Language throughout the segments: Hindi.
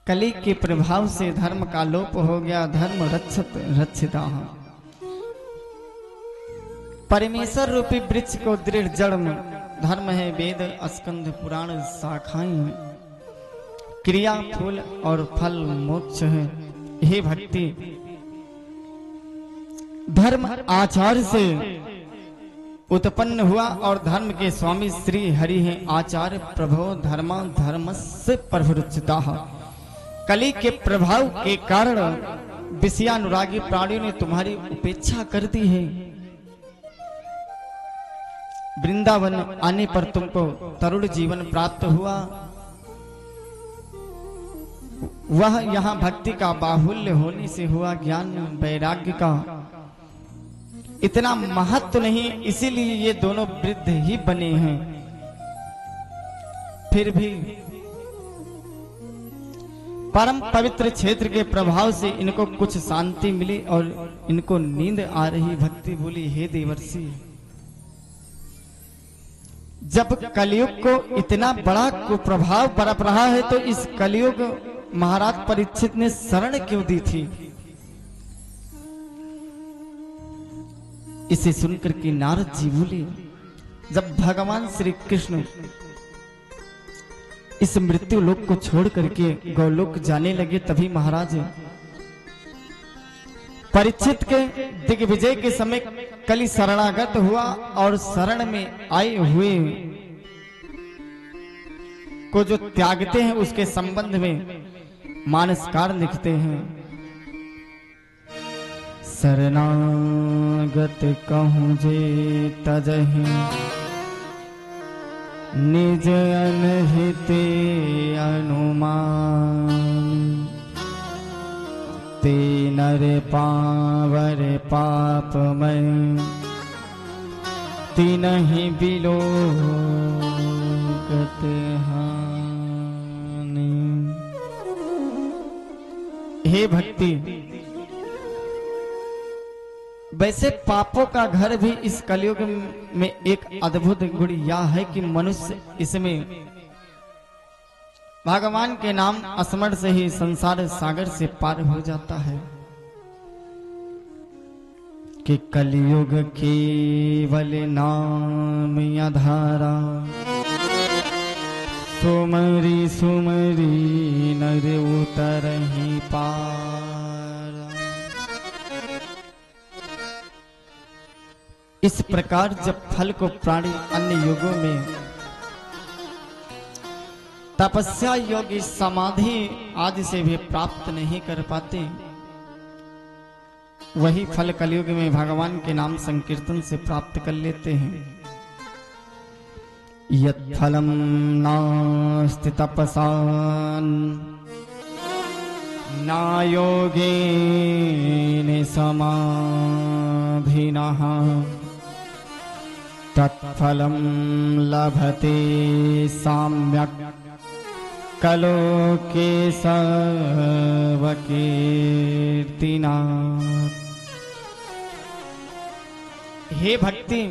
कली के प्रभाव से धर्म का लोप हो गया, धर्म रक्षिता। परमेश्वर रूपी वृक्ष को दृढ़ जड़ में धर्म है, वेद स्कंद पुराण शाखाएं हैं, क्रिया फूल और फल मोक्ष है। हे भक्ति, धर्म आचार से उत्पन्न हुआ और धर्म के स्वामी श्री हरि हैं। आचार्य प्रभो धर्मा धर्मस्य प्रवृत्ता। कली के प्रभाव के कारण विषयानुरागी प्राणियों ने तुम्हारी उपेक्षा कर दी है। वृंदावन आने पर तुमको तरुण जीवन प्राप्त हुआ। वह यहाँ भक्ति का बाहुल्य होने से हुआ, ज्ञान वैराग्य का इतना महत्व नहीं, इसीलिए ये दोनों वृद्ध ही बने हैं। फिर भी परम पवित्र क्षेत्र के प्रभाव से इनको कुछ शांति मिली और इनको नींद आ रही। भक्ति बोली, हे देवर्षि, जब कलयुग को इतना बड़ा कुप्रभाव बरप रहा है तो इस कलयुग महाराज परीक्षित ने शरण क्यों दी थी? इसे सुनकर के नारद जी बोले, जब भगवान श्री कृष्ण इस मृत्यु लोक को छोड़ करके गौलोक जाने लगे, तभी महाराज परीक्षित के दिग्विजय के समय कली शरणागत हुआ और शरण में आए हुए को जो त्यागते हैं उसके संबंध में मानसकार लिखते हैं। शरणागत कहूँ जे तजहि निज अनहिते अनुमान, ते नर पावर पापमय तिनहि बिलोकत हानि। हे भक्ति, वैसे पापों का घर भी इस कलयुग में एक अद्भुत गुण यह है कि मनुष्य इसमें भगवान के नाम स्मरण से ही संसार सागर से पार हो जाता है। कि कलयुग केवल नाम आधारा, सुमरी सुमरी नर उतरहि पार। इस प्रकार जब फल को प्राणी अन्य युगों में तपस्या योगी समाधि आदि से भी प्राप्त नहीं कर पाते, वही फल कलयुग में भगवान के नाम संकीर्तन से प्राप्त कर लेते हैं। यत् फलम नास्ति तपसान ना योगेन समाधिनः, तत्फलं लभते साम्यक् कलोके सर्वकीर्तिना। हे भक्ति,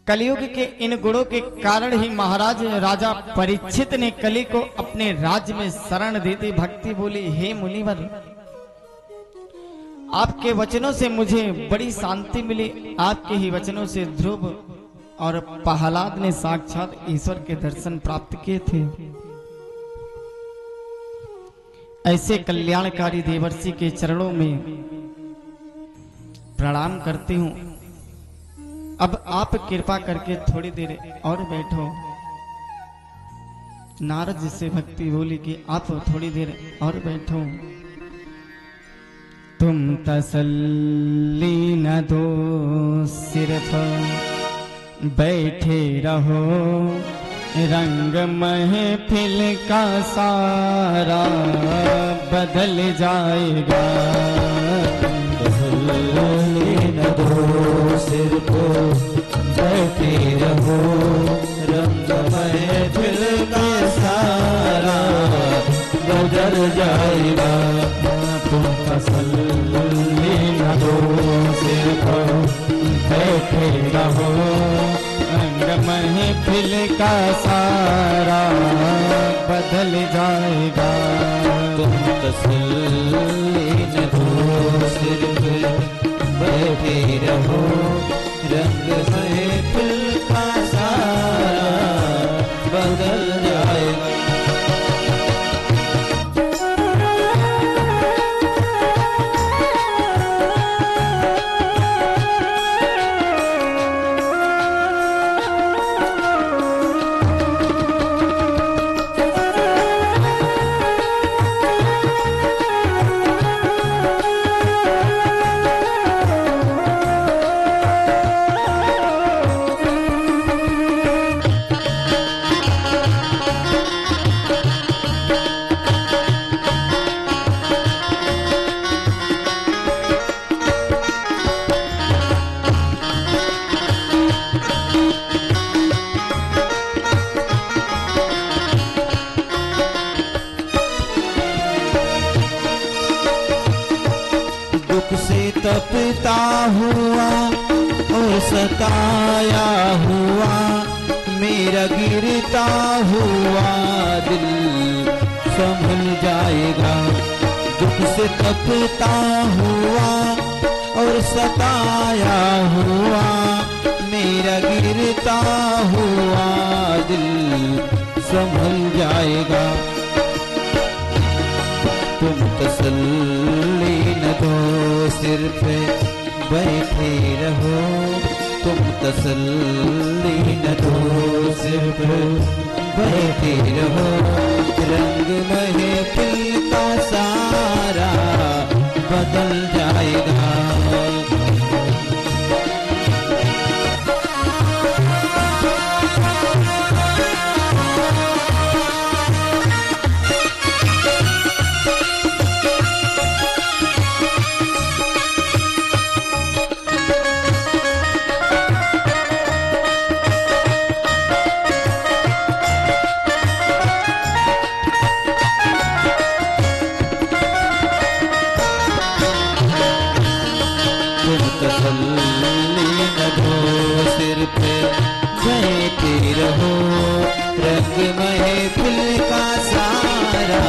कलयुग के इन गुणों के कारण ही महाराज राजा परीक्षित ने कली को अपने राज्य में शरण दी थी। भक्ति बोली, हे मुनिवर, आपके वचनों से मुझे बड़ी शांति मिली। आपके ही वचनों से ध्रुव और प्रहलाद ने साक्षात ईश्वर के दर्शन प्राप्त किए थे। ऐसे कल्याणकारी देवर्षि के चरणों में प्रणाम करती हूँ। अब आप कृपा करके थोड़ी देर और बैठो। नारद जी से भक्ति बोली कि आप थोड़ी देर और बैठो। तुम तसल्ली न दो, सिर्फ बैठे रहो, रंग महफिल का सारा बदल जाएगा। तसल्ली न दो, सिर्फ बैठे रहो, रंग महफिल का सारा बदल जाएगा। तुम तसल्ली न दो, सिर्फ बैठे रहो, रंग महफिल का सारा बदल जाएगा। तुम तसल्ली न दो, सिर्फ बैठे रहो, रंग महफिल का सारा बदल जाएगा। तपता हुआ और सताया हुआ, मेरा गिरता हुआ दिल संभल जाएगा। दुख से तपता हुआ और सताया हुआ, मेरा गिरता हुआ दिल संभल जाएगा। तुम तसल्ली न दो, सिर्फ बैठे रहो, तुम तसल्ली न दो, सिर्फ बैठे रहो, रंग महफिल का सारा बदल जाएगा। तसल्ली न दो, सिर्फ बैठे रहो, रंग महफिल का सारा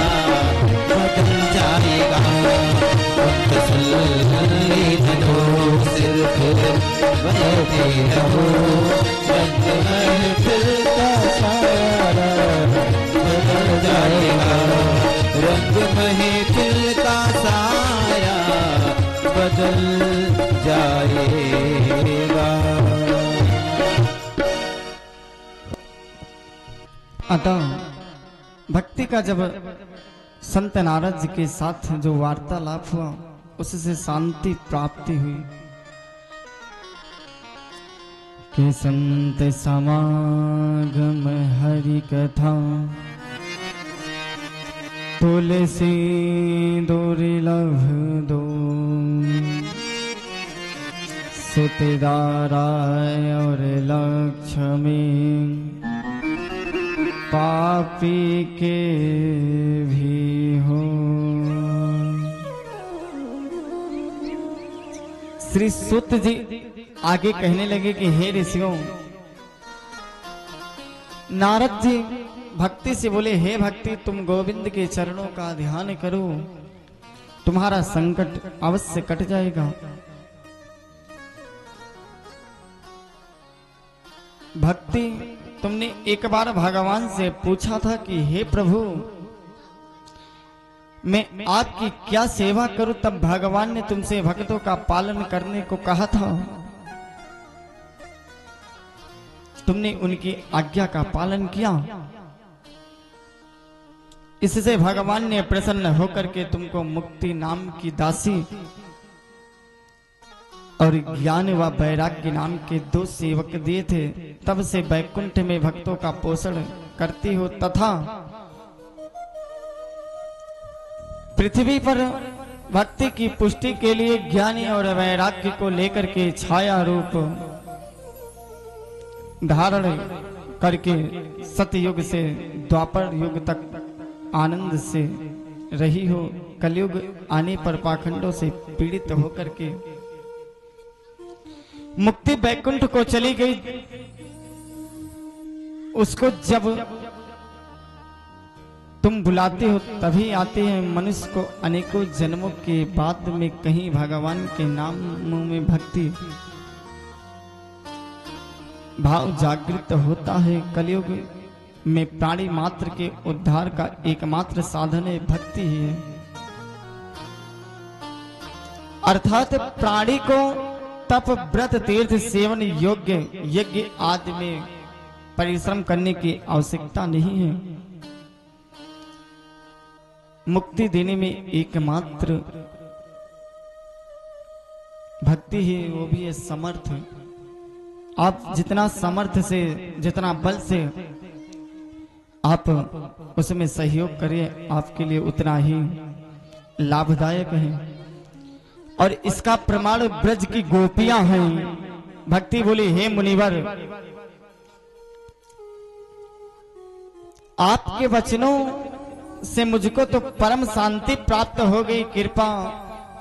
बदल जाएगा। तसल्ली न दो, सिर्फ बैठे रहो, रंग महफिल का सारा बदल जाएगा। रंग महफिल का सारा बदल जाएगा। अतः भक्ति का जब संत नारद जी के साथ जो वार्तालाप हुआ, उससे शांति प्राप्ति हुई कि संत समागम हरि कथा, तुलसी दुर्लभ दो, सुतदाराय और लक्ष्मी, पापी के भी हो। श्री सुत जी आगे कहने लगे कि हे ऋषियों, नारद जी भक्ति से बोले, हे भक्ति, तुम गोविंद के चरणों का ध्यान करो, तुम्हारा संकट अवश्य कट जाएगा। भक्ति, तुमने एक बार भगवान से पूछा था कि हे प्रभु, मैं आपकी क्या सेवा करूं, तब भगवान ने तुमसे भक्तों का पालन करने को कहा था। तुमने उनकी आज्ञा का पालन किया, इससे भगवान ने प्रसन्न होकर के तुमको मुक्ति नाम की दासी और ज्ञान व वैराग्य नाम के 2 सेवक दिए थे। तब से वैकुंठ में भक्तों का पोषण करती हो, तथा पृथ्वी पर भक्ति की पुष्टि के लिए ज्ञान और वैराग्य को लेकर के छाया रूप धारण करके सतयुग से द्वापर युग तक आनंद से रही हो। कलयुग आने पर पाखंडों से पीड़ित होकर के मुक्ति वैकुंठ को चली गई। उसको जब तुम बुलाते हो तभी आते हैं। मनुष्य को अनेकों जन्मों के बाद में कहीं भगवान के नाम में भक्ति भाव जागृत होता है। कलयुग में प्राणी मात्र के उद्धार का एकमात्र साधन है भक्ति ही है। अर्थात प्राणी को तप व्रत तीर्थ सेवन योग्य यज्ञ आदि में परिश्रम करने की आवश्यकता नहीं है। मुक्ति देने में एकमात्र भक्ति ही, वो भी है समर्थ। आप जितना समर्थ से, जितना बल से आप उसमें सहयोग करें, आपके लिए उतना ही लाभदायक है। और इसका प्रमाण ब्रज की गोपियां हैं। भक्ति बोली, हे मुनिवर, आपके वचनों से मुझको तो परम शांति प्राप्त हो गई। कृपा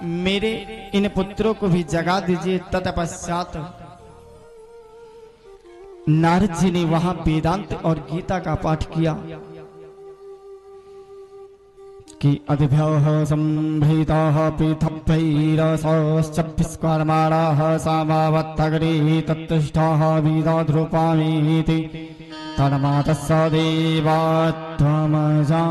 मेरे इन पुत्रों को भी जगा दीजिए। तत्पश्चात नारद जी ने वहां वेदांत और गीता का पाठ किया कि अदिभ्यः संभृताः पृथक्भैरसश्चभिस्कर्माणाः सामावत्तग्रे तत्तिष्ठाः विदध्रुपामीति तन्मातस्स देवा त्वमजानमग्रे।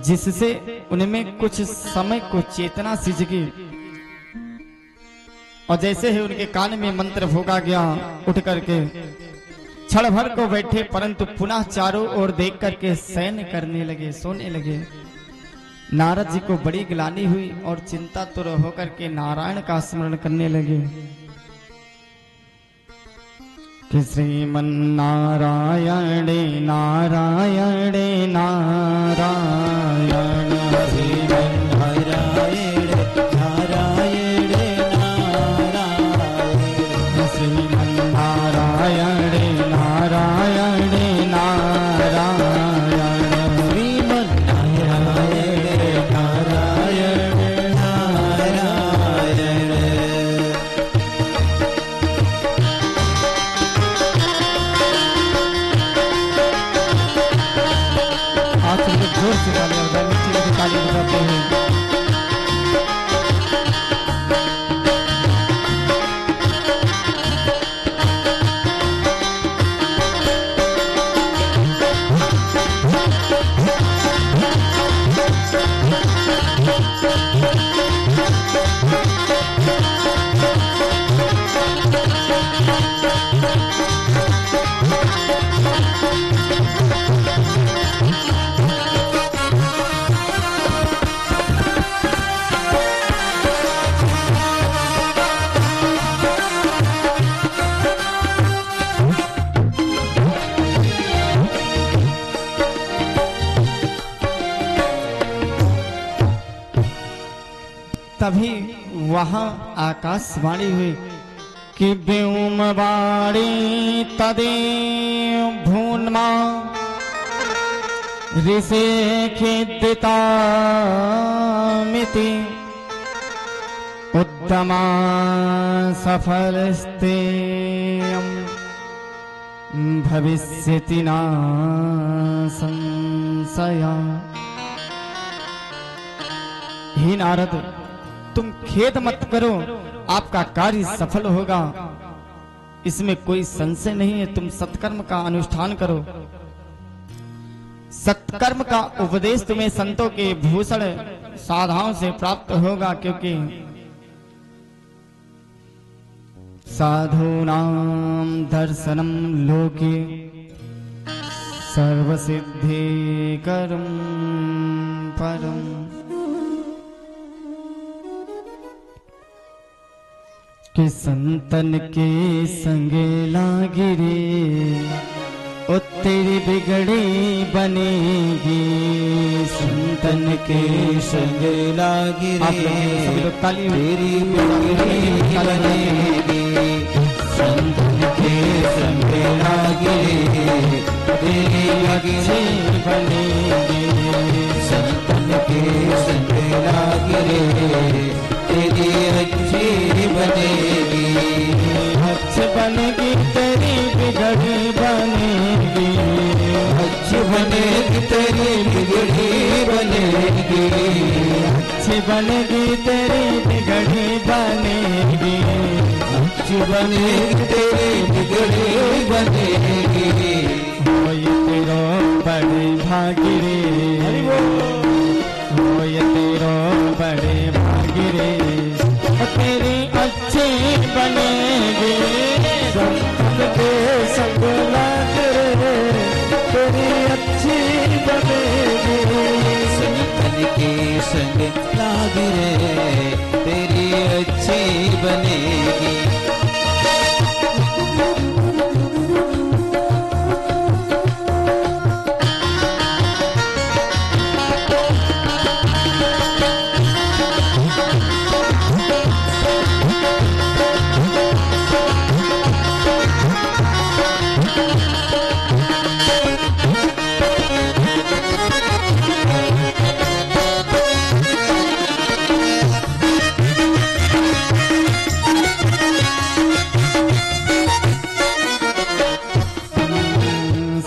जिससे उनमें कुछ समय को चेतना सी जगी और जैसे ही उनके कान में मंत्र भोगा गया, उठ करके क्षण भर को बैठे, परंतु पुनः चारों ओर देख करके शयन करने लगे, सोने लगे। नारद जी को बड़ी ग्लानि हुई और चिंतातुर होकर के नारायण का स्मरण करने लगे कि श्रीमन्नारायणे नारायणे नारायण, श्रीमन्नारायण नारायण नारायण, श्रीमन्नारायणे नारायणे नारायण, श्रीमन्नारायण नारायण नारायण। आप लोग जोर से ताली बजाएं, मीठी मीठी ताली बजाते हैं। तभी वहां आकाशवाणी हुई कि व्योमवाणी तदेव भून्मा ऋषे खिद्दितामिति उद्दमा सफलस्तेयं भविष्यति न संशया। हे नारद, तुम खेद मत करो, आपका कार्य सफल होगा, इसमें कोई संशय नहीं है। तुम सत्कर्म का अनुष्ठान करो। सत्कर्म का उपदेश तुम्हें संतों के भूषण साधाओं से प्राप्त होगा, क्योंकि साधूनां दर्शनम लोके सर्वसिद्धिकरं परम। कि संतन के संगे लागिरे ओ तेरी बिगड़ी बनेगी। संतन के संग लागिरे आप लोग सभी लोग ताली तेरी बिगड़ी बनेगी। संतन के संग लागिरे तेरी अच्छी बनेगी। संतन के संग लागिरे तेरी अच्छी बनेगी। अच्छी बनेगी तेरी बिगड़ी बनेगी, अच्छी बनेगी तेरी बिगड़ी बनेगी। हो ये तेरो बड़े भागी रे, हो ये तेरो बड़े भागी रे, तेरी अच्छी बनेगी। संतन के संग लाग रे तेरी अच्छी बनेगी, संतन के संग लाग रे तेरी अच्छी बनेगी।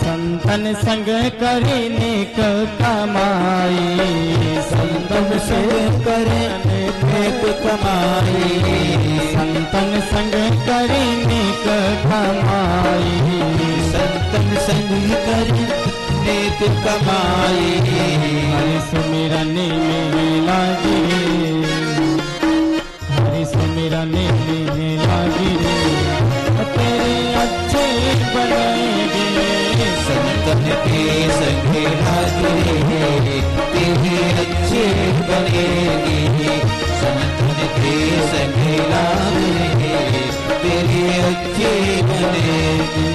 संतन संग करी नेक कमाई, संतन संग करे नेक कमाई, संतन संग करी नेक कमाई, संतन संग करे नेक कमाई। हरि सुमिरन में लागी रे, हरि सुमिरन में लागी रे, तेरी अच्छी बनेगी। संतन के संग लाग रे तेरी अच्छी बनेगी, संतन के संग लाग रे तेरी अच्छी बनेगी।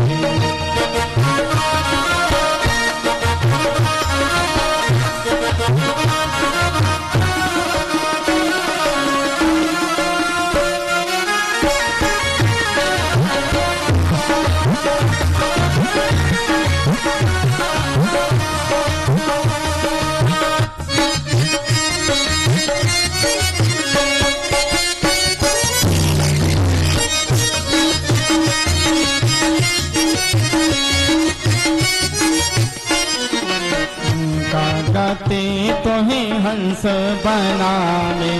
गाते तुम्हें हंस बनावे,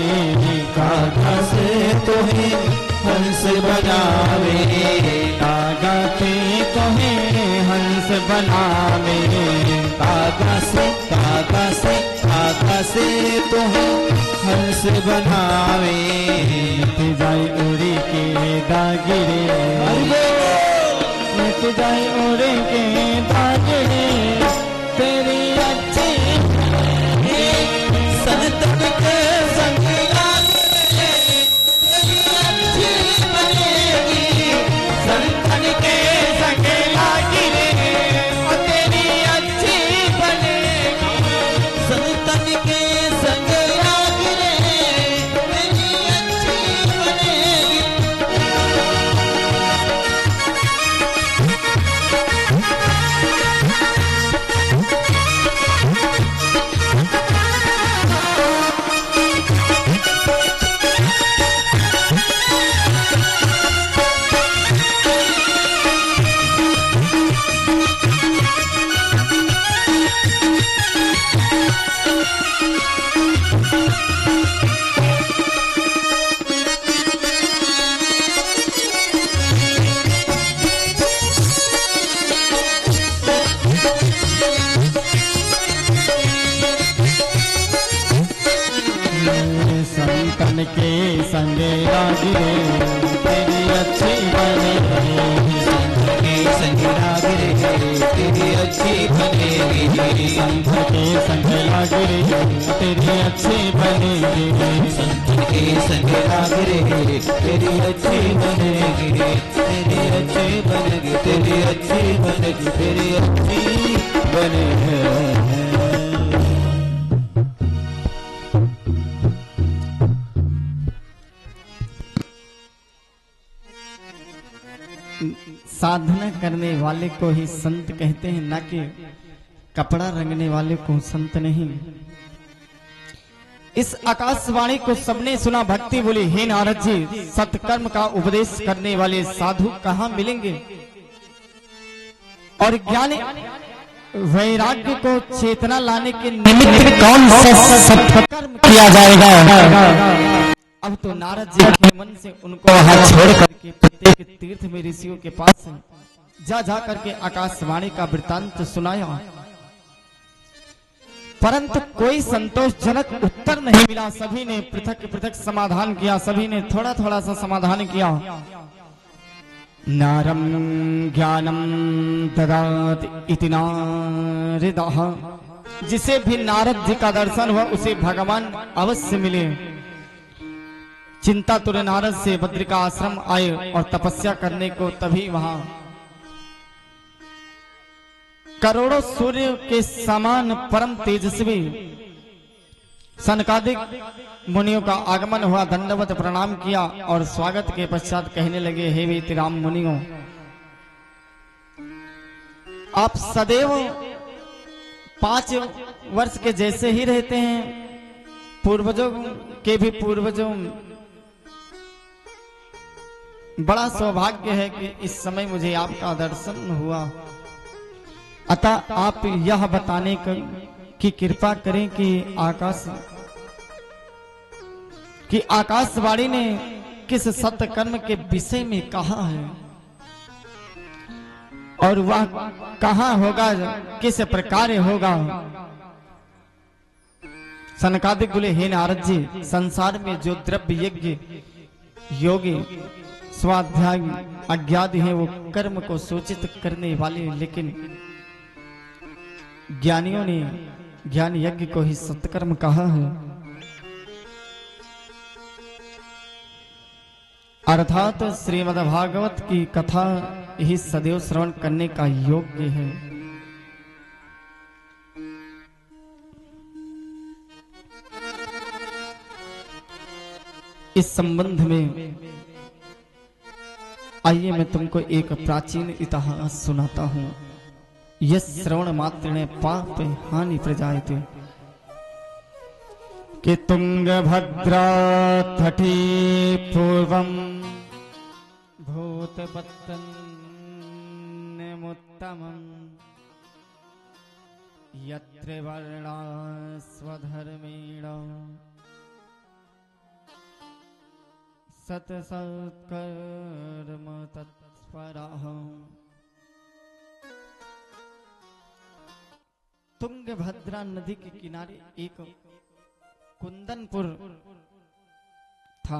काका से तुम्हें हंस बनावे, गाते तुम्हें हंस बनावे, काका से तुम्हें हंस बनावे। मिट जाए उड़ी के दागिरे, मिट जाए उड़ी के दागिरे, तेरी अच्छी संतन के संग लाग रे तेरी अच्छी बनेगी, संतन के संग लाग रे तेरी अच्छी बनेगी, संतन के संग लाग रे तेरी अच्छी बनेगी। संतन के संग लागिरे तेरी अच्छी बनेगी, संत के संग लाग रे तेरी अच्छी बनेगी, संत के संग लागिरे तेरी अच्छी बनेगी, संत के संग लाग रे तेरी अच्छी बनेगी, तेरी अच्छी बनेगी, तेरी अच्छी बनेगी, तेरी अच्छी बनेगी। साधना करने वाले को ही संत कहते हैं, ना कि कपड़ा रंगने वाले को संत नहीं। इस आकाशवाणी को सबने सुना, भक्ति बोली, हे नारद जी, सत्कर्म का उपदेश करने वाले साधु कहाँ मिलेंगे? और ज्ञान वैराग्य को चेतना लाने के निमित्त कौन सा सत्कर्म किया जाएगा। अब तो नारद जी के मन से उनको हाथ छोड़ करके प्रत्येक तीर्थ में ऋषियों के पास जा जा करके आकाशवाणी का वृत्तांत सुनाया, परंतु कोई संतोषजनक उत्तर नहीं मिला। सभी ने पृथक पृथक समाधान किया, सभी ने थोड़ा थोड़ा सा समाधान किया। नारम ज्ञानम ददाति इति नारदः, जिसे भी नारद जी का दर्शन हुआ उसे भगवान अवश्य मिले। चिंता तुर नारद से बद्रिका आश्रम आए और तपस्या करने को तभी वहां करोड़ों सूर्य के समान परम तेजस्वी सनकादिक मुनियों का आगमन हुआ। दंडवत प्रणाम किया और स्वागत के पश्चात कहने लगे, हे वीतराम मुनियों, आप सदैव 5 वर्ष के जैसे ही रहते हैं। पूर्वजों के भी पूर्वजों, बड़ा सौभाग्य है कि इस समय मुझे आपका दर्शन हुआ। अतः आप यह बताने की कृपा करें कि आकाशवाणी ने किस सत्कर्म के विषय में कहा है और वह कहाँ होगा, किस प्रकार होगा। सनकादिक बोले, हे नारद जी, संसार में जो द्रव्य यज्ञ योगी स्वाध्याय अज्ञात है वो कर्म को सूचित करने वाले, लेकिन ज्ञानियों ने ज्ञान यज्ञ को ही सत्कर्म कहा है। अर्थात श्रीमद्भागवत की कथा ही सदैव श्रवण करने का योग्य है। इस संबंध में आइए मैं तुमको एक प्राचीन इतिहास सुनाता हूं। यह श्रवण मात्र ने पाप हानि प्रजायते कि तुंगभद्रा तटे पूर्वम भूतपत्तन्यमुत्तमम् यत्र वर्णा स्वधर्मेण सत्सत्कर्म तत्पराः। तुंगभद्रा नदी के किनारे एक कुंदनपुर था,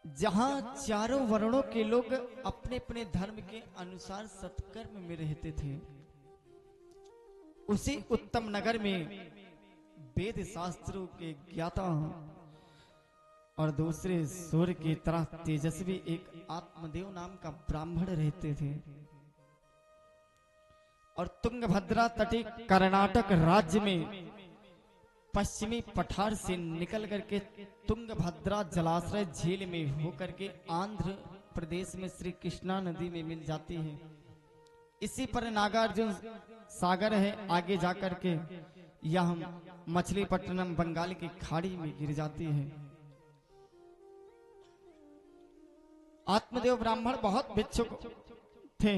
जहां चारों वर्णों के लोग अपने अपने धर्म के अनुसार सत्कर्म में रहते थे। उसी उत्तम नगर में वेद शास्त्रों के ज्ञाता और दूसरे सूर्य की तरह तेजस्वी एक आत्मदेव नाम का ब्राह्मण रहते थे। और तुंगभद्रा तटी कर्नाटक राज्य में पश्चिमी पठार से निकल करके तुंगभद्रा जलाशय झील में होकर के आंध्र प्रदेश में श्री कृष्णा नदी में मिल जाती है। इसी पर नागार्जुन सागर है। आगे जाकर के यह मछलीपट्टनम बंगाल की खाड़ी में गिर जाती है। आत्मदेव ब्राह्मण बहुत भिक्षुक थे,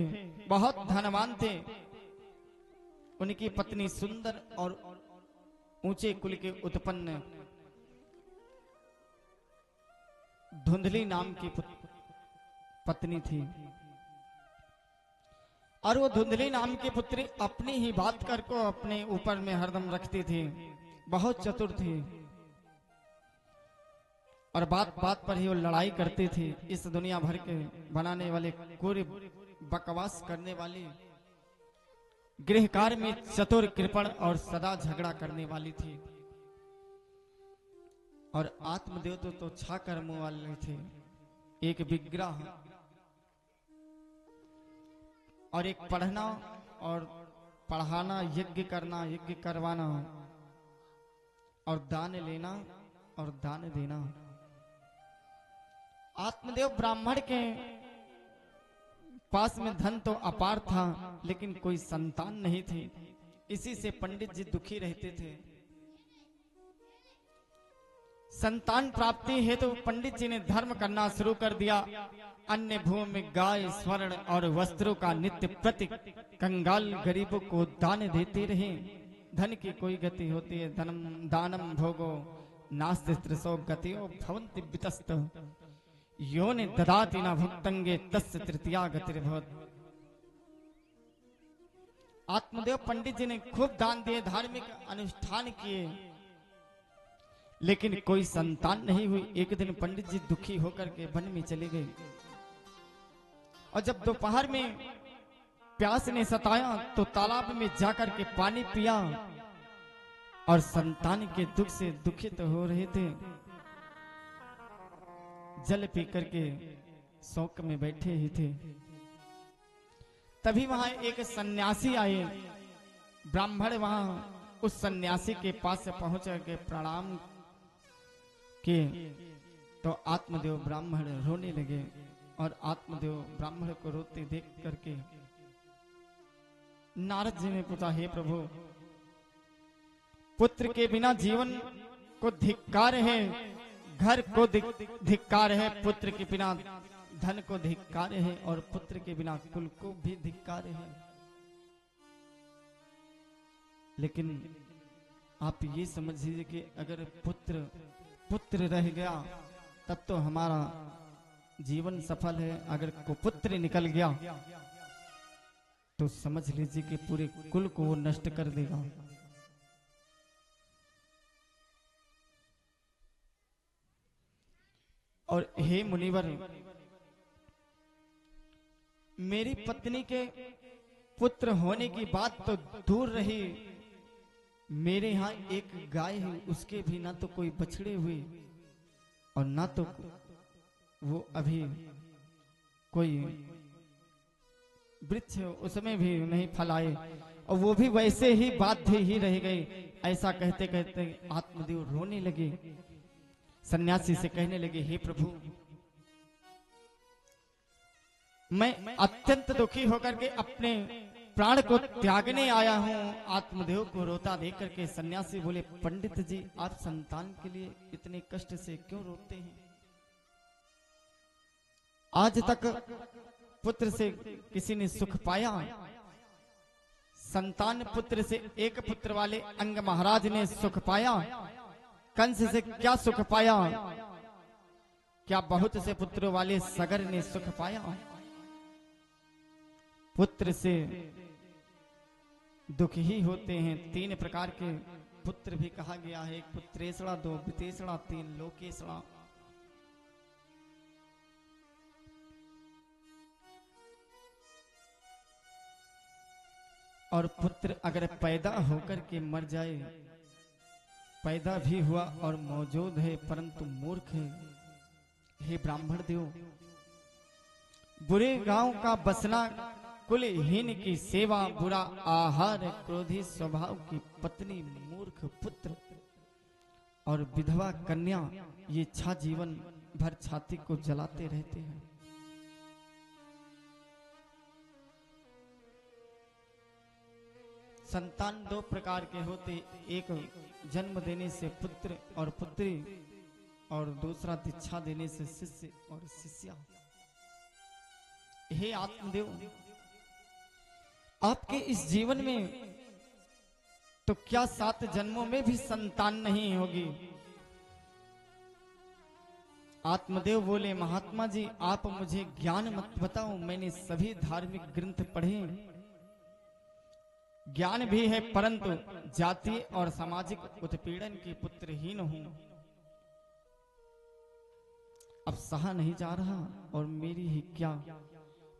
बहुत धनवान थे। उनकी पत्नी सुंदर और ऊंचे कुल के उत्पन्न धुंधली नाम की पत्नी थी। और वो धुंधली नाम की पुत्री अपनी ही बात कर को अपने ऊपर में हरदम रखती थी। बहुत चतुर थी और बात बात पर ही वो लड़ाई करती थी। इस दुनिया भर के बनाने वाले कोरे बकवास करने वाली, गृह कार्य में चतुर कृपण और सदा झगड़ा करने वाली थी। और आत्मदेव तो छा कर्म वाले थे। एक विग्रह और एक पढ़ना और पढ़ाना, यज्ञ करना, यज्ञ करवाना और दान लेना और दान देना। आत्मदेव ब्राह्मण के पास में धन तो अपार था, लेकिन कोई संतान नहीं थी। इसी से पंडित जी दुखी रहते थे। संतान प्राप्ति हेतु तो पंडित जी ने धर्म करना शुरू कर दिया। अन्य भूमि में गाय, स्वर्ण और वस्त्रों का नित्य प्रति कंगाल गरीबों को दान देते रहे। धन की कोई गति होती है, धनम दानम भोगो नास्ति त्रिसो गतियो भवन्ति वितस्त यो ने ददाति न भुक्तंगे तस्य तृतीया गतिर्भवत। आत्मदेव पंडित जी ने खूब दान दिए, धार्मिक अनुष्ठान किए, लेकिन कोई संतान नहीं हुई। एक दिन पंडित जी दुखी होकर के वन में चले गए और जब दोपहर में प्यास ने सताया तो तालाब में जाकर के पानी पिया और संतान के दुख से दुखित हो रहे थे। जल पी करके शोक में बैठे ही थे। तभी वहां एक सन्यासी आए। ब्राह्मण वहां उस सन्यासी के पास से पहुंच के प्रणाम किए तो आत्मदेव ब्राह्मण रोने लगे और आत्मदेव ब्राह्मण को रोते देख करके नारद जी ने पूछा, हे प्रभु, पुत्र के बिना जीवन को धिक्कार है, घर को धिक्कार है, पुत्र के बिना धन को धिक्कार है और पुत्र के बिना कुल को भी धिक्कार है। लेकिन आप ये समझ लीजिए कि अगर पुत्र रह गया तब तो हमारा जीवन सफल है, अगर कुपुत्र निकल गया तो समझ लीजिए कि पूरे कुल को वो नष्ट कर देगा। और हे मुनिवर, मेरी पत्नी के पुत्र होने की बात तो दूर रही, मेरे यहाँ एक गाय है, उसके भी ना तो कोई बछड़े हुए और ना तो वो अभी कोई वृक्ष उसमें भी नहीं फलाए और वो भी वैसे ही बाध्य ही रह गई। ऐसा कहते कहते आत्मदेव रोने लगे। सन्यासी से कहने लगे, हे प्रभु, मैं अत्यंत दुखी होकर के अपने प्राण को त्यागने आया हूं। आत्मदेव को रोता देख करके सन्यासी बोले, पंडित जी, आप संतान के लिए इतने कष्ट से क्यों रोते हैं? आज तक पुत्र से किसी ने सुख पाया? संतान पुत्र से एक पुत्र वाले अंग महाराज ने सुख पाया? कंस से क्या सुख पाया? क्या बहुत से पुत्रों वाले सगर ने सुख पाया? पुत्र से दुख ही होते हैं। 3 प्रकार के पुत्र भी कहा गया है, 1 पुत्रेषणा, 2 वित्तेषणा, 3 लोकेषणा। और पुत्र अगर पैदा होकर के मर जाए, पैदा भी हुआ और मौजूद है परंतु मूर्ख है, हे ब्राह्मण देव, बुरे गांव का बसना, कुलहीन की सेवा, बुरा आहार, क्रोधी स्वभाव की पत्नी, मूर्ख पुत्र और विधवा कन्या, ये 6 जीवन भर छाती को जलाते रहते हैं। संतान 2 प्रकार के होते, एक जन्म देने से पुत्र और पुत्री और दूसरा दीक्षा देने से शिष्य और शिष्या। हे आत्मदेव, आपके इस जीवन में तो क्या 7 जन्मों में भी संतान नहीं होगी? आत्मदेव बोले, महात्मा जी, आप मुझे ज्ञान मत बताओ, मैंने सभी धार्मिक ग्रंथ पढ़े, ज्ञान भी है, परंतु जातीय और सामाजिक उत्पीड़न की पुत्रहीन हूं। अब सहा नहीं जा रहा और मेरी ही क्या,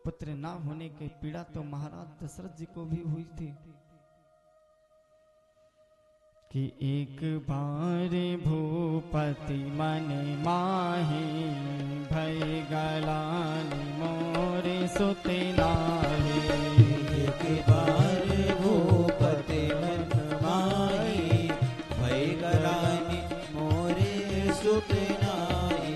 पुत्र ना होने की पीड़ा तो महाराज दशरथ जी को भी हुई थी कि एक बार भूपति मन माही, भय गलान मोरे सुते नाही। एक बार भूपति मन माही, भय गलान मोरे सुते नाही।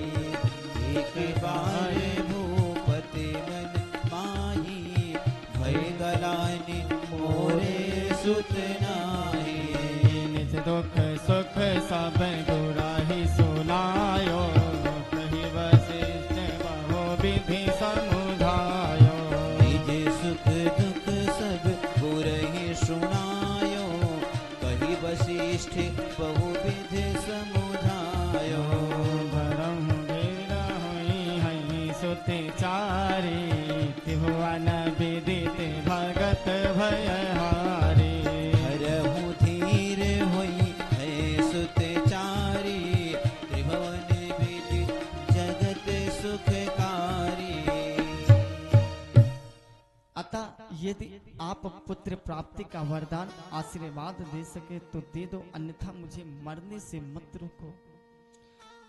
एक बार भूपति मन माही, भय गलान मोरे सुते नाही। दुख सुख सब गुराही सुनायो, कही वशिष्ठ बहु विधि समुझायो। निज सुख दुख सब गुरहि सुनायो, यदि आप पुत्र प्राप्ति का वरदान आशीर्वाद दे सके तो दे दो, अन्यथा मुझे मरने से मत रोको।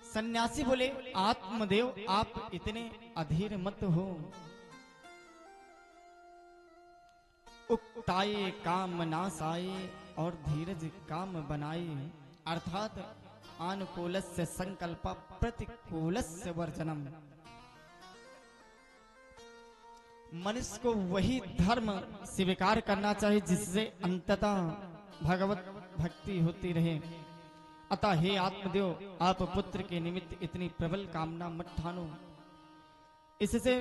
सन्यासी बोले, आत्मदेव आप इतने अधीर मत हो। उक्ताये काम नासाये और धीरज काम बनाए, अर्थात अनुकूलस्य संकल्प प्रतिकूलस्य वर्जनम। मनुष्य को वही धर्म स्वीकार करना चाहिए जिससे अंततः भगवत भक्ति होती रहे। अतः हे आत्मदेव, आप पुत्र के निमित्त इतनी प्रबल कामना मत ठानो, इससे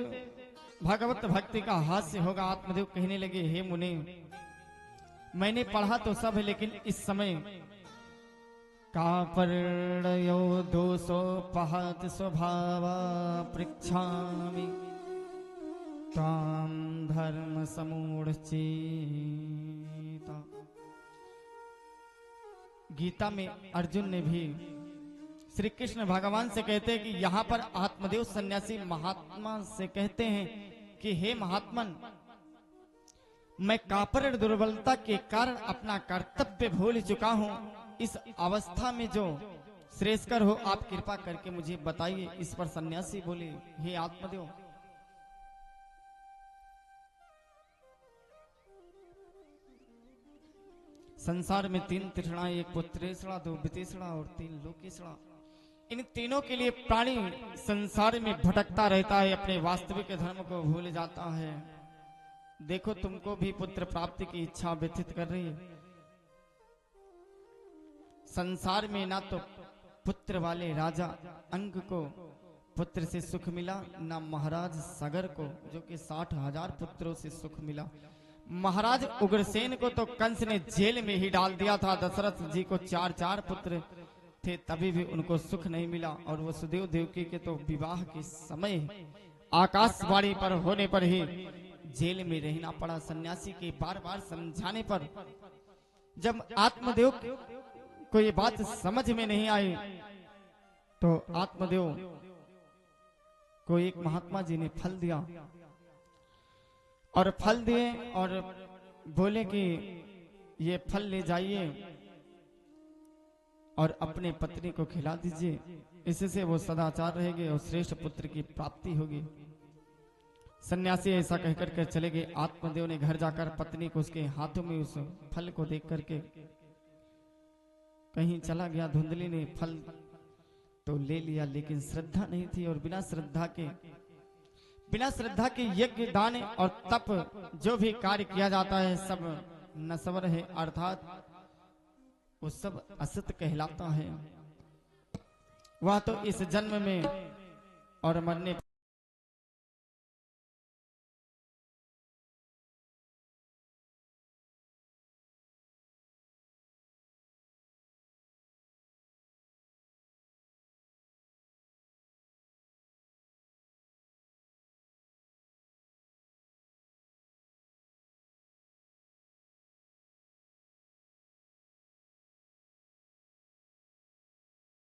भगवत भक्ति का हास्य होगा। आत्मदेव कहने लगे, हे मुने, मैंने पढ़ा तो सब है, लेकिन इस समय कापर्णयो दोषोपहत स्वभावा पृच्छामि ताम धर्म समूढ़चेता। गीता में अर्जुन ने भी श्री कृष्ण भगवान से कहते हैं कि यहाँ पर आत्मदेव सन्यासी महात्मा से कहते हैं कि हे महात्मन, मैं कापड़ दुर्बलता के कारण अपना कर्तव्य भूल चुका हूँ। इस अवस्था में जो श्रेष्ठकर हो आप कृपा करके मुझे बताइए। इस पर सन्यासी बोले, हे आत्मदेव, संसार में 3 तृष्णा, 1 पुत्रेषणा, 2 वित्तेषणा और 3 लोकेषणा। इन तीनों के लिए प्राणी संसार में भटकता रहता है, अपने वास्तविक धर्म को भूल जाता है। देखो, तुमको भी पुत्र प्राप्ति की इच्छा व्यथित कर रही है। संसार में ना तो पुत्र वाले राजा अंग को पुत्र से सुख मिला, ना महाराज सगर को जो कि 60,000 पुत्रों से सुख मिला। महाराज उग्रसेन को तो कंस ने जेल में ही डाल दिया था। दशरथ जी को 4 पुत्र थे, तभी भी उनको सुख नहीं मिला। और वसुदेव देवकी के तो विवाह के समय आकाशवाणी पर होने पर ही जेल में रहना पड़ा। सन्यासी के बार बार समझाने पर जब आत्मदेव को ये बात समझ में नहीं आई तो आत्मदेव को एक महात्मा जी ने फल दिया और फल दिए और बोले कि ये फल ले जाइए और अपने पत्नी को खिला दीजिए, इससे वो सदाचार रहेंगे और श्रेष्ठ पुत्र की प्राप्ति होगी। सन्यासी ऐसा कहकर के चले गए। आत्मदेव ने घर जाकर पत्नी को उसके हाथों में उस फल को देख करके कहीं चला गया। धुंधली ने फल तो ले लिया, लेकिन श्रद्धा नहीं थी। और बिना श्रद्धा के यज्ञ, दान और तप जो भी कार्य किया जाता है सब नश्वर है, अर्थात वो सब असत कहलाता है। वह तो इस जन्म में और मरने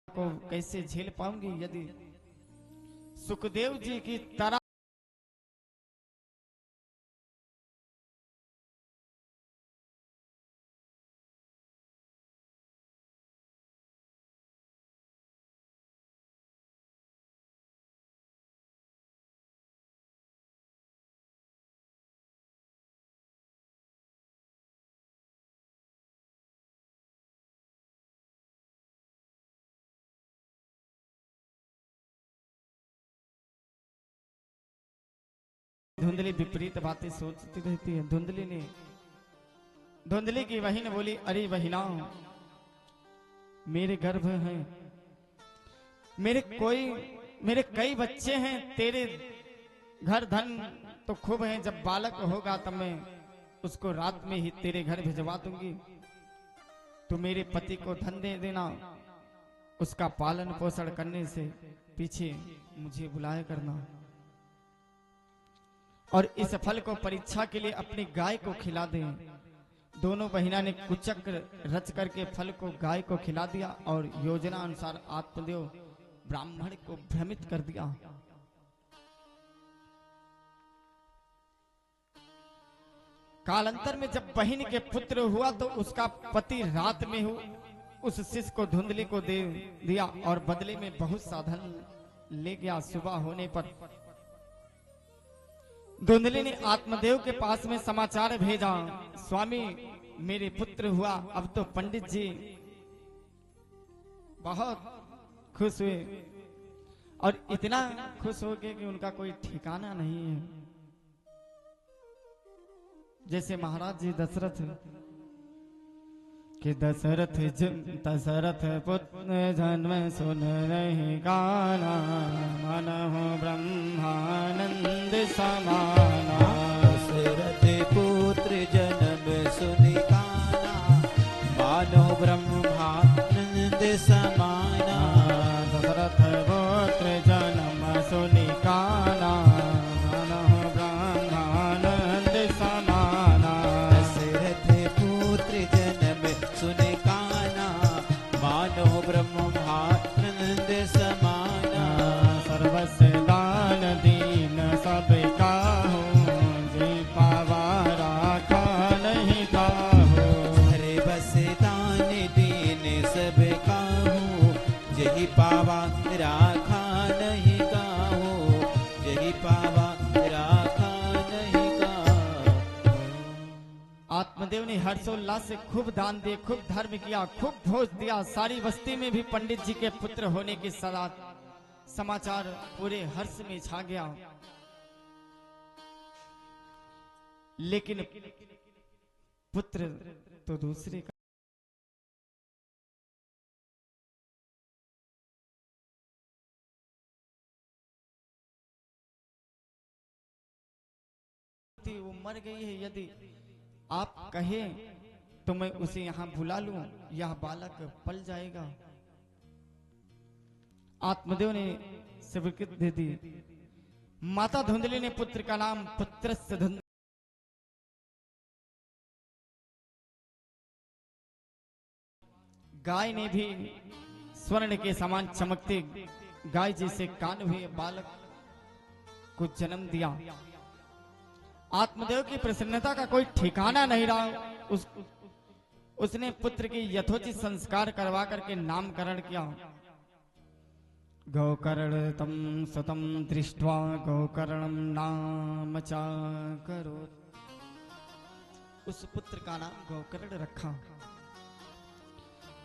को कैसे झेल पाऊंगी यदि सुखदेव जी की तरह धुंधली विपरीत बातें सोचती रहती है। धुंधली की बहन बोली, अरे बहिना, मेरे गर्भ हैं, मेरे कई बच्चे हैं, तेरे घर धन तो खूब हैं। जब बालक होगा तब मैं उसको रात में ही तेरे घर भिजवा दूंगी। तो मेरे पति को धन दे देना, उसका पालन पोषण करने से पीछे मुझे बुलाया करना। और इस फल को परीक्षा के लिए अपनी गाय को खिला दें। दोनों बहिना ने कुचक्र रच करके फल को गाय को खिला दिया और योजना अनुसार आत्मदेव ब्राह्मण को भ्रमित कर दिया। कालांतर में जब बहन के पुत्र हुआ तो उसका पति रात में उस शिष्य को धुंधली को दे दिया और बदले में बहुत साधन ले गया। सुबह होने पर धुंधली ने आत्मदेव के पास में समाचार भेजा, स्वामी मेरे पुत्र हुआ। अब तो पंडित जी बहुत खुश हुए और इतना खुश हो गए कि उनका कोई ठिकाना नहीं है। जैसे महाराज जी दशरथ कि दशरथ पुत्र जन्म सुन रहे गाना, मनहु ब्रह्मानंद समाना। दशरथ पुत्र जन्म सुनि गाना, मानो ब्रह्मानंद समाना। दशरथ पुत्र जन्म सुनि गाना, मनहु ब्रह्मानंद समाना। दशरथ पुत्र जन्म सुनि गाना, मानो ब्रह्मानंद समाना। सर्वस्व दान दीन सब काहू, जी पावा राखा नहीं काहू। हरे बस दान दीन सब काहू, जही पावा राखा नहीं काहू, जही पावा राखा नहीं काहू। आत्मदेव ने हर्षोल्लास से खूब दान दिए, खूब धर्म किया, खूब भोज दिया। सारी बस्ती में भी पंडित जी के पुत्र होने के साथ समाचार पूरे हर्ष में छा गया। लेकिन पुत्र तो दूसरे का। वो मर गई है, यदि आप कहें तो मैं उसे यहाँ बुला लूं, यह बालक पल जाएगा। आत्मदेव ने स्वीकृति दे दी। माता धुंधली ने पुत्र का नाम पुत्रस्य धुंधली। गाय ने भी स्वर्ण के समान चमकते गाय जैसे कान हुए बालक को जन्म दिया। आत्मदेव की प्रसन्नता का कोई ठिकाना नहीं रहा। उसने पुत्र के यथोचित संस्कार करवा करके नामकरण किया। गौकर्ण तम सतम दृष्ट्वा गौकर्णम नाम चा करो। उस पुत्र का नाम गौकर्ण रखा।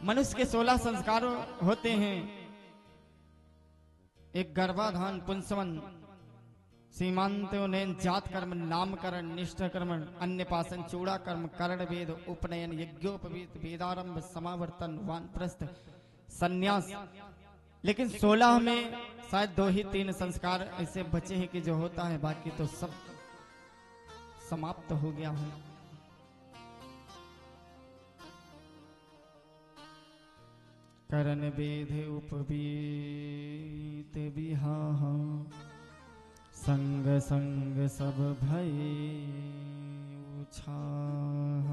मनुष्य के 16 संस्कार होते हैं। एक गर्भाधान, पुंसवन, सीमांतोन्नयन, जात कर्म, नामकरण, निष्ठा कर्म, अन्यपासन, चूड़ा कर्म, कर्ण वेद, उपनयन, यज्ञोपवीत, वेदारंभ, समावर्तन, वानप्रस्थ, संन्यास। लेकिन 16 में शायद 2 ही 3 संस्कार ऐसे बचे हैं कि जो होता है, बाकी तो सब समाप्त हो गया है। करण वेद उपवीत विहाह, संग संग सब भय उछाह।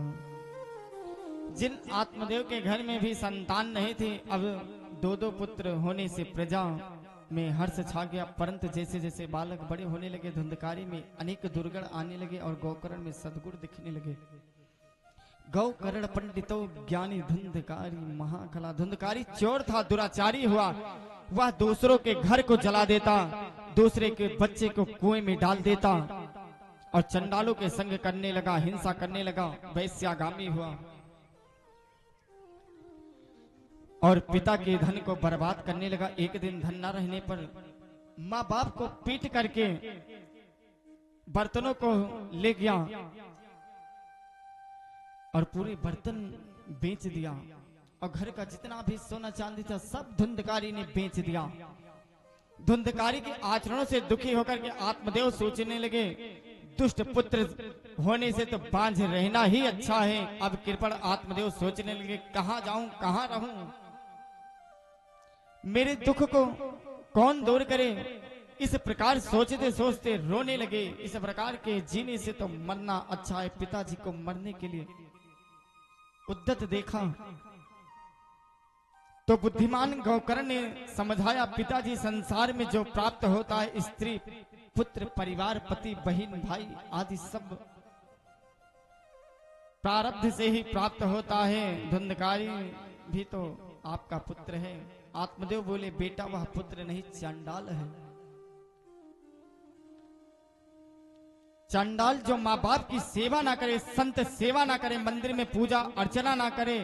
जिन आत्मदेव के घर में भी संतान नहीं थे, अब 2-2 पुत्र होने से प्रजा में हर्ष छा गया। परंतु जैसे जैसे बालक बड़े होने लगे, धुंधकारी में अनेक दुर्गुण आने लगे और गौकर्ण में सद्गुण दिखने लगे। गौकर्ण पंडितो ज्ञानी धुंधकारी महाकला। धुंधकारी चोर था, दुराचारी हुआ। वह दूसरों के घर को जला देता, दूसरे के बच्चे को कुएं में डाल देता और चंडालों के संग करने लगा, हिंसा करने लगा, वैश्यागामी हुआ और पिता के धन को बर्बाद करने लगा। एक दिन धन न रहने पर माँ बाप को पीट करके बर्तनों को ले गया और पूरे बर्तन बेच दिया और घर का जितना भी सोना चांदी था सब धुंधकारी ने बेच दिया। धुंधकारी के आचरणों से दुखी होकर के आत्मदेव सोचने लगे, दुष्ट पुत्र होने से तो बांझ रहना ही अच्छा है। अब कृपण आत्मदेव सोचने लगे, कहां जाऊं, कहां रहूं, मेरे दुख को कौन दूर करे। इस प्रकार सोचते सोचते रोने लगे। इस प्रकार के जीने से तो मरना अच्छा है। पिताजी को मरने के लिए उद्यत देखा तो बुद्धिमान गौकर्ण ने समझाया, पिताजी संसार में जो प्राप्त होता है, स्त्री, पुत्र, परिवार, पति, बहन, भाई आदि सब प्रारब्ध से ही प्राप्त होता है। धुंधकारी भी तो आपका पुत्र है। आत्मदेव बोले, बेटा वह पुत्र नहीं, चांडाल है। चांडाल जो माँ बाप की सेवा ना करे, संत सेवा ना करे, मंदिर में पूजा अर्चना ना करे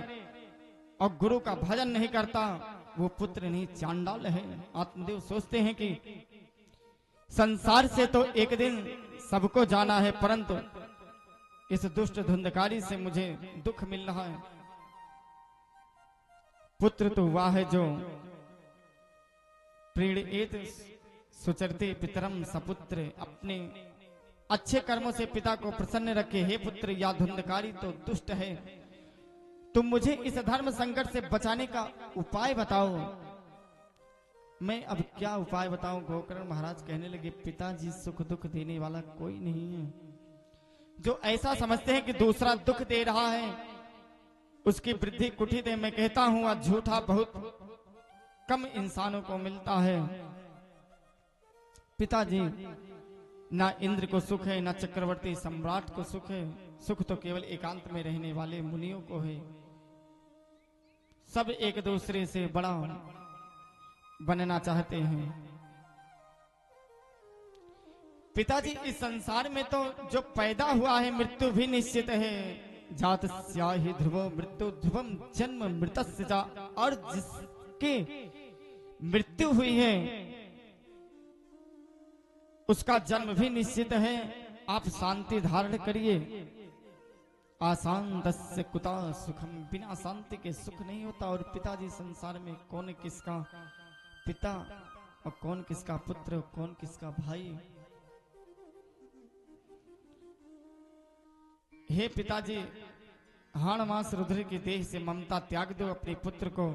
और गुरु का भजन नहीं करता, वो पुत्र नहीं, चांडाल है। आत्मदेव सोचते हैं कि संसार से तो एक दिन सबको जाना है, परंतु इस दुष्ट धुंधकारी से मुझे दुख मिल रहा है। पुत्र तो वह है जो प्रीणयेत सुचरते पितरम सपुत्र, अपने अच्छे कर्मों से पिता को प्रसन्न रखे। हे पुत्र, या धुंधकारी तो दुष्ट है, तुम मुझे इस धर्म संकट से बचाने का उपाय बताओ। मैं अब क्या उपाय बताऊं? गोकर्ण महाराज कहने लगे, पिताजी सुख दुख देने वाला कोई नहीं है। जो ऐसा समझते हैं कि दूसरा दुख दे रहा है, उसकी वृद्धि कुठित है। मैं कहता हूं, आज झूठा बहुत कम इंसानों को मिलता है। पिताजी, ना इंद्र को सुख है, ना चक्रवर्ती सम्राट को सुख है। सुख तो केवल एकांत में रहने वाले मुनियों को है। सब एक दूसरे से बड़ा बनना चाहते हैं। पिताजी, इस संसार में तो जो पैदा हुआ है, मृत्यु भी निश्चित है। जात स्याहि ध्रुवो मृत्यु ध्रुवम जन्म मृतस्य जा, और जिसके मृत्यु हुई है उसका जन्म भी निश्चित है। आप शांति धारण करिए। आशांतस्य कुता सुखम, बिना शांति के सुख नहीं होता। और पिताजी, संसार में कौन किसका पिता और कौन किसका पुत्र, कौन किसका भाई। हे पिताजी, हाण मास रुद्र की देह से ममता त्याग दो, अपने पुत्र को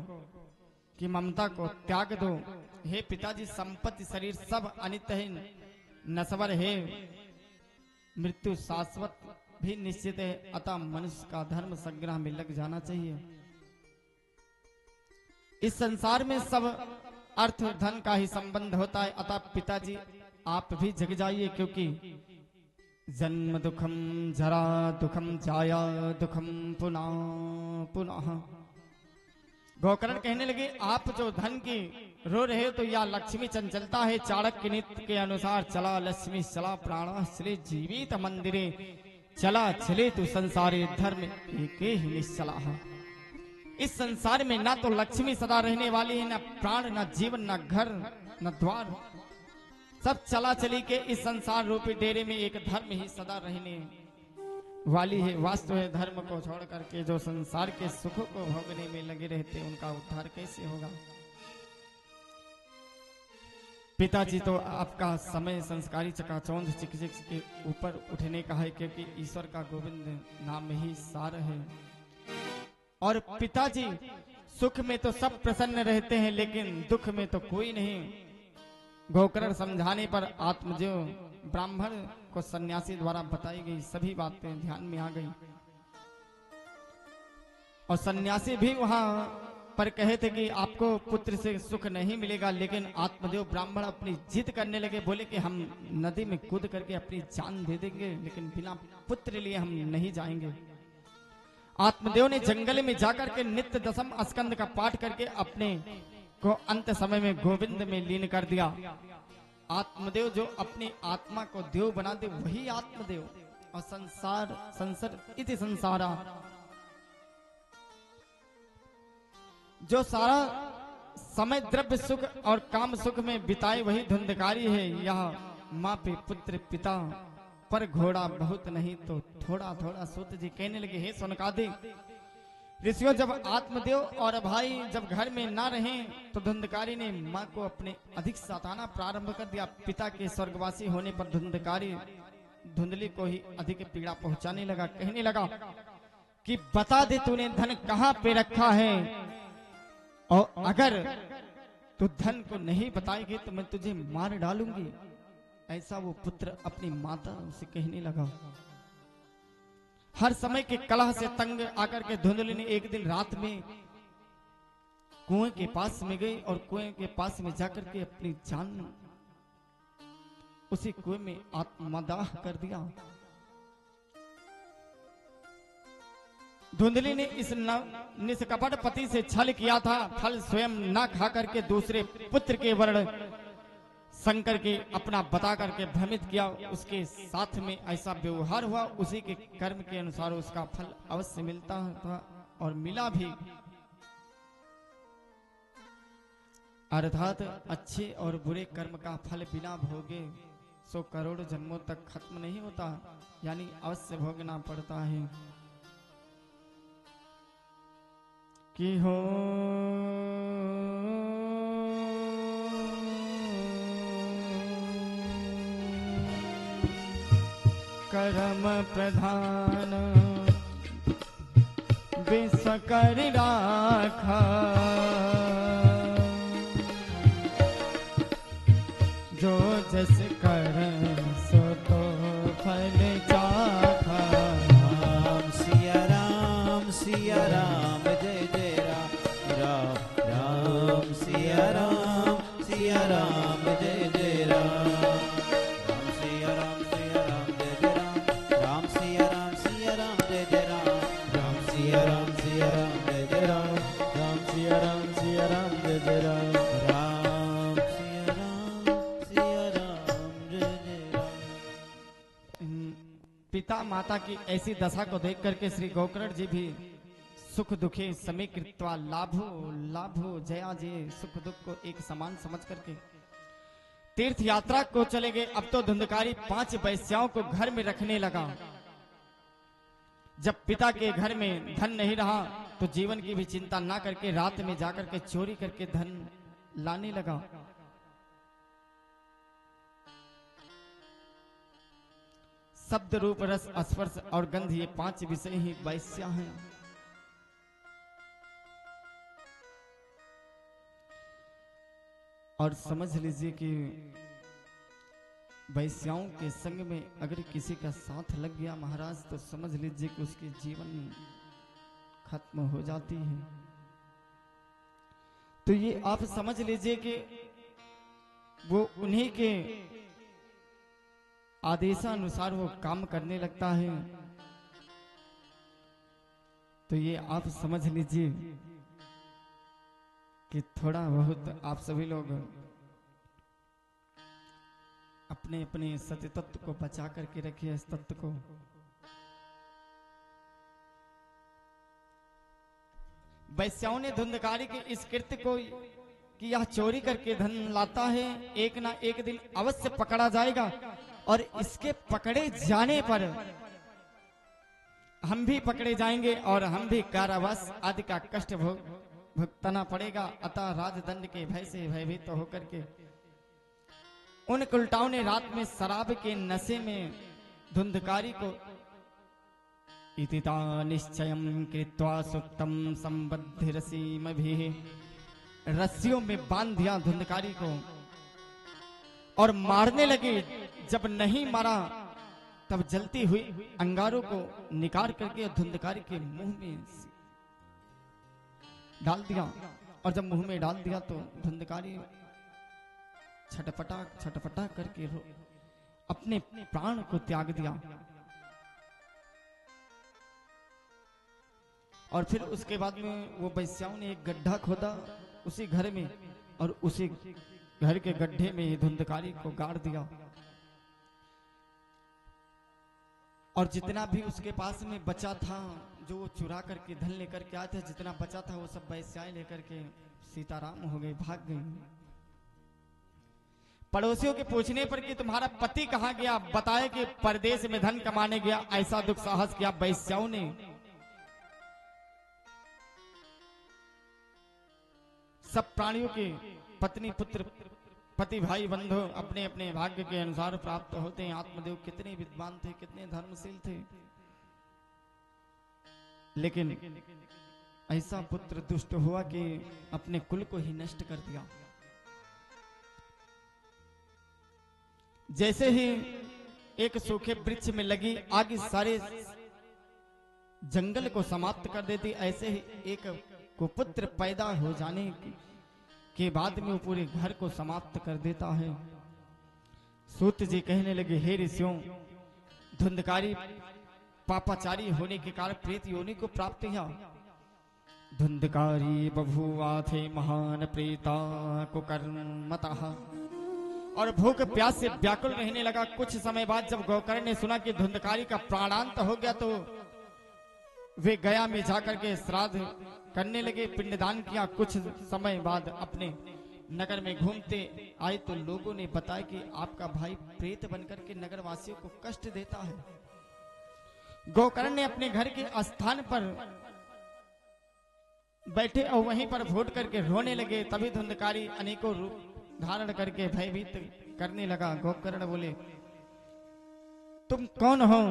की ममता को त्याग दो। हे पिताजी, संपत्ति शरीर सब अनित्य है, नश्वर है, मृत्यु शाश्वत भी निश्चित है। अतः मनुष्य का धर्म संग्रह में लग जाना चाहिए। इस संसार में सब अर्थ धन का ही संबंध होता है। अतः पिताजी, आप भी जग जाइए, क्योंकि जन्म दुखम जरा दुखम जाया दुखम पुनः पुनः। गोकर्ण कहने लगे, आप जो धन की रो रहे हो, तो या लक्ष्मी चंचलता है। चाणक्य नीति के अनुसार चला लक्ष्मी चला प्राण चले जीवित मंदिरे, चला चले तू संसारे धर्म एक ही निश्चला। इस संसार में ना तो लक्ष्मी सदा रहने वाली है, ना प्राण, ना जीवन, ना घर, ना द्वार, सब चला चली के इस संसार रूपी डेरे में एक धर्म ही सदा रहने वाली है। वास्तव है, धर्म को छोड़ करके जो संसार के सुखों को भोगने में लगे रहते, उनका उद्धार कैसे होगा? पिताजी, तो आपका समय संस्कारी चकाचौंध चिकचिक के ऊपर उठने का है, क्योंकि ईश्वर का गोविंद नाम ही सार है। और पिताजी, सुख में तो सब प्रसन्न रहते हैं, लेकिन दुख में तो कोई नहीं। गोकर्ण समझाने पर आत्मदेव ब्राह्मण को सन्यासी द्वारा बताई गई सभी बातें ध्यान में आ गई। और सन्यासी भी वहां पर कहे थे कि आपको पुत्र से सुख नहीं मिलेगा, लेकिन आत्मदेव ब्राह्मण अपनी जिद करने लगे। बोले कि हम नदी में कूद करके अपनी जान दे देंगे, लेकिन बिना पुत्र लिए हम नहीं जाएंगे। आत्मदेव ने जंगल में जाकर के नित्य दशम स्कंद का पाठ करके अपने को अंत समय में गोविंद में लीन कर दिया। आत्मदेव जो अपनी आत्मा को देव बना दे, वही आत्मदेव। और संसार इति संसारा, जो सारा समय द्रव्य सुख और काम सुख में बिताए, वही धुंधकारी है। यह माँ पे पुत्र पिता पर घोड़ा बहुत नहीं तो थोड़ा थोड़ा। सूत जी कहने लगे, हे सोनकादि ऋषियों, जब आत्मदेव और भाई जब घर में ना रहे, तो धुंधकारी ने माँ को अपने अधिक सताना प्रारंभ कर दिया। पिता के स्वर्गवासी होने पर धुंधकारी धुंधली को ही अधिक पीड़ा पहुंचाने लगा। कहने लगा कि बता दे, तूने धन कहाँ पे रखा है, और अगर तू धन को नहीं बताएगी तो मैं तुझे मार डालूंगी। ऐसा वो पुत्र अपनी माता से कहने लगा। हर समय के कलह से तंग आकर के धुंधली ने एक दिन रात में कुएं के पास में गई और कुएं के पास में जाकर के अपनी जान उसी कुएं में आत्मदाह कर दिया। धुंधली ने इस निष्कपट पति से छल किया था। फल स्वयं न खा करके दूसरे पुत्र के वर्ण शंकर के अपना बता करके भ्रमित किया। उसके साथ में ऐसा व्यवहार हुआ, उसी के कर्म के अनुसार उसका फल अवश्य मिलता था और मिला भी। अर्थात अच्छे और बुरे कर्म का फल बिना भोगे 100 करोड़ जन्मों तक खत्म नहीं होता, यानी अवश्य भोगना पड़ता है। कि हो कर्म प्रधान विष कर राखा, जो जस कर सो तो फल चाखा। राम सिया राम जय जय राम राम राम सिया राम जय जय राम राम सिया राम जय जय राम राम सिया राम जय जय राम राम सिया राम जय जय राम राम सिया राम जय जय राम। राम सिया राम जय जय राम। पिता माता की ऐसी दशा को देख करके श्री गोकर्ण जी भी सुख दुखे समय कृत्वा लाभो लाभो जया जय, सुख दुख को एक समान समझ करके तीर्थ यात्रा को चले गए। अब तो धुंधकारी 5 वैश्याओं को घर में रखने लगा। जब पिता के घर में धन नहीं रहा तो जीवन की भी चिंता ना करके रात में जाकर के चोरी करके धन लाने लगा। शब्द रूप रस स्पर्श और गंध, ये 5 विषय ही वैश्या हैं। और समझ लीजिए कि वैश्याओं के संग में अगर किसी का साथ लग गया महाराज, तो समझ लीजिए कि उसकी जीवन खत्म हो जाती है। तो ये आप समझ लीजिए कि वो उन्हीं के आदेशानुसार वो काम करने लगता है। तो ये आप समझ लीजिए कि थोड़ा बहुत आप सभी लोग अपने अपने सत्य तत्व को बचा करके रखिए। इस तत्व को वैश्याओं ने धुंधकारी के इस कृत्य को कि यह चोरी करके धन लाता है, एक ना एक दिन अवश्य पकड़ा जाएगा और इसके पकड़े जाने पर हम भी पकड़े जाएंगे और हम भी कारावास आदि का कष्ट भुगतना पड़ेगा। अतः राजदंड के भय से भयभीत होकर के उन कुलटाओं ने रात में शराब के नशे में धुंधकारी को इतिता निश्चयम कृत्वा सुक्तम संबद्ध रसीम भी, रस्सियों में बांध दिया धुंधकारी को और मारने लगे। जब नहीं मारा तब जलती हुई अंगारों को निकाल करके धुंधकारी के मुंह में डाल दिया। और जब मुंह में डाल दिया तो धुंधकारी छटपटा करके अपने प्राण को त्याग दिया। और फिर उसके बाद में वो वैश्याओं ने एक गड्ढा खोदा उसी घर में और उसी घर के गड्ढे में ही धुंधकारी को गाड़ दिया। और जितना भी उसके पास में बचा था, जो वो चुरा करके धन लेकर के आए थे, जितना बचा था वो सब वैश्याएं लेकर के सीताराम हो गए, भाग गए। पड़ोसियों के पूछने पर कि तुम्हारा पति कहाँ गया, बताया कि परदेश में धन कमाने गया। ऐसा दुख साहस किया वैश्याओं ने। सब प्राणियों के पत्नी पुत्र पति भाई बंधु अपने अपने भाग्य के अनुसार प्राप्त होते हैं। आत्मदेव कितने विद्वान थे, कितने धर्मशील थे, लेकिन ऐसा पुत्र दुष्ट हुआ कि अपने कुल को ही नष्ट कर दिया। जैसे ही एक सूखे वृक्ष में लगी आग सारे जंगल को समाप्त कर देती, ऐसे ही एक कुपुत्र पैदा हो जाने के बाद में वो पूरे घर को समाप्त कर देता है। सूत जी कहने लगे, हे ऋषियों, धुंधकारी पापाचारी होने के कारण प्रेत योनि को प्राप्त हुआ। धुंधकारी बभुआ थे महान प्रेता को कर्मतः, और भूख प्यास से व्याकुल रहने लगा। कुछ समय बाद जब गोकर्ण ने सुना कि धुंधकारी का प्राणांत हो गया तो वे गया में जाकर के श्राद्ध करने लगे, पिंडदान किया। कुछ समय बाद अपने नगर में घूमते आए तो लोगों ने बताया कि आपका भाई प्रेत बनकर के नगर वासियों को कष्ट देता है। गोकर्ण ने अपने घर के स्थान पर बैठे और वहीं पर फूट करके रोने लगे। तभी धुंधकारी अनेकों रूप धारण करके भयभीत करने लगा। गोकर्ण बोले, तुम कौन हो?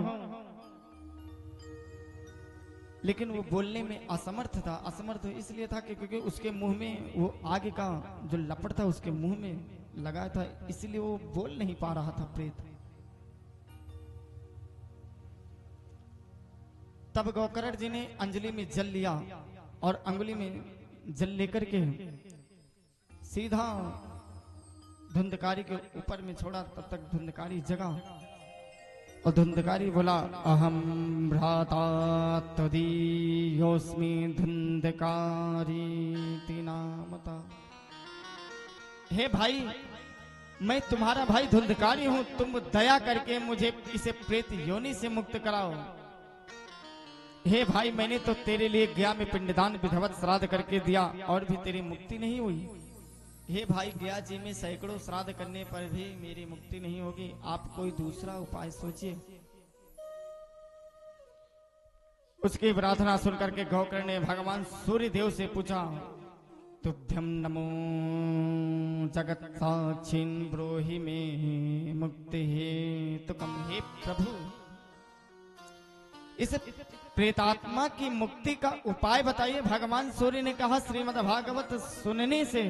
लेकिन वो बोलने में असमर्थ था। असमर्थ इसलिए था कि क्योंकि उसके मुंह में वो आग का जो लपट था उसके मुंह में लगा था, इसलिए वो बोल नहीं पा रहा था प्रेत। तब गोकर्ण जी ने अंजलि में जल लिया और अंगुली में जल लेकर के सीधा धुंधकारी के ऊपर में छोड़ा। तब तक धुंधकारी जगा और धुंधकारी बोला, अहम भ्राता त्वदीयोस्मि धुंधकारी नामता। हे भाई, मैं तुम्हारा भाई धुंधकारी हूं, तुम दया करके मुझे इसे प्रेत योनि से मुक्त कराओ। हे भाई, मैंने तो तेरे लिए गया में पिंडदान विधवत श्राद्ध करके दिया और भी तेरी मुक्ति नहीं हुई। हे भाई, गया जी में सैकड़ों श्राद्ध करने पर भी मेरी मुक्ति नहीं होगी, आप कोई दूसरा उपाय सोचिए। उसकी प्रार्थना सुन करके गोकर्ण ने भगवान सूर्य देव से पूछा, तुभ्यम नमो जगत साक्षिन ब्रोहि में मुक्ति हेतुकम। हे प्रभु, इस प्रेतात्मा की मुक्ति का उपाय बताइए। भगवान सूर्य ने कहा, श्रीमद् भागवत सुनने से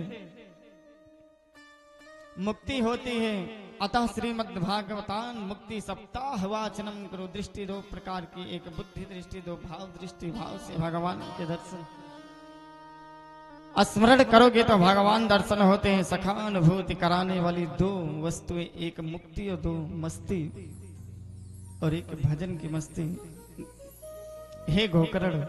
मुक्ति होती है, अतः श्रीमद् भागवतान मुक्ति सप्ताह वाचनम करो। दृष्टि दो प्रकार की, एक बुद्धि दृष्टि, दो भाव दृष्टि। भाव से भगवान के दर्शन, स्मरण करोगे तो भगवान दर्शन होते हैं। सखानुभूति कराने वाली दो वस्तुएं, एक मुक्ति और दो मस्ती, और एक भजन की मस्ती। हे गोकर्ण,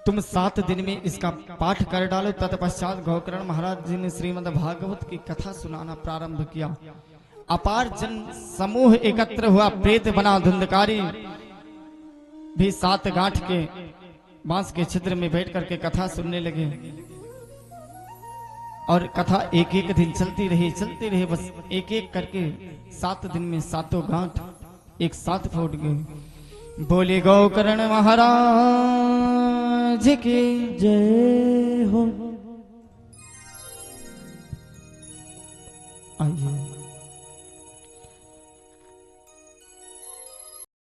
तुम 7 दिन में इसका पाठ कर डालो। तत्पश्चात गोकर्ण महाराज जी ने श्रीमद् भागवत की कथा सुनाना प्रारंभ किया। अपार जन समूह एकत्र हुआ, प्रेत बना। धुंधकारी भी 7 गांठ के बांस के छिद्र में बैठ करके कथा सुनने लगे और कथा एक एक दिन चलती रही। बस एक एक करके 7 दिन में 7 गांठ एक साथ फूट गए। बोले गोकर्ण महाराज की जय हो। आइए